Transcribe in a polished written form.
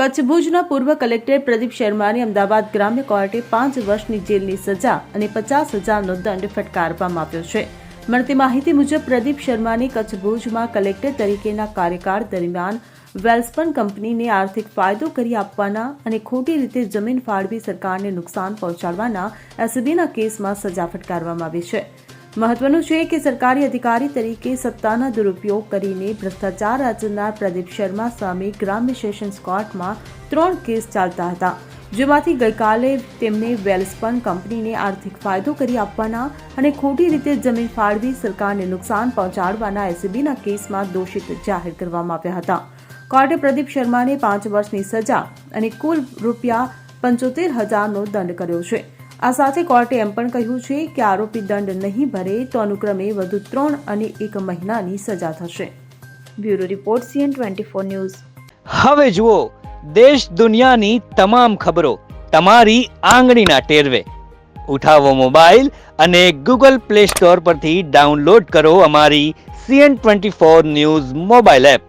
કચ્છ ભુજના પૂર્વ કલેક્ટર પ્રદીપ શર્માને અમદાવાદ ગ્રામ્ય કોર્ટે 5 વર્ષની જેલની સજા અને 50,000નો દંડ ફટકારવામાં આવ્યો છે। મળતી માહિતી મુજબ પ્રદીપ શર્માને કચ્છ ભુજમાં કલેક્ટર તરીકેના કાર્યકાળ દરમિયાન વેલ્સપન કંપનીને આર્થિક ફાયદો કરી આપવાના અને ખોટી રીતે જમીન ફાળવી સરકારને નુકસાન પહોંચાડવાના એસીબીના કેસમાં સજા ફટકારવામાં આવી છે। મહત્વનું છે કે સરકારી અધિકારી તરીકે સત્તાના દુરુપયોગ કરીને ભ્રષ્ટાચાર આચરનાર પ્રદીપ શર્મા સામે ગ્રામ્ય સેશન્સ કોર્ટમાં 3 કેસ ચાલતા હતા, જેમાંથી ગઈકાલે તેમને વેલ્સપન કંપનીને આર્થિક ફાયદો કરી આપવાના અને ખોટી રીતે જમીન ફાળવી સરકારને નુકસાન પહોંચાડવાના એસીબીના કેસમાં દોષિત જાહેર કરવામાં આવ્યા હતા। કોર્ટે પ્રદીપ શર્માને 5 વર્ષની સજા અને કુલ ₹75,000નો દંડ કર્યો છે। આ સાથે કોર્ટે એમ પણ કહ્યું છે કે આરોપી દંડ નહીં ભરે તો અનુક્રમે વધુ 3 અને 1 મહિનાની સજા થશે। Bureau report CN24 news. હવે જુઓ દેશ દુનિયાની તમામ ખબરો તમારી આંગળીના ટેરવે। ઉઠાવો મોબાઈલ અને Google Play Store પરથી ડાઉનલોડ કરો અમારી CN24 ન્યૂઝ મોબાઈલ એપ।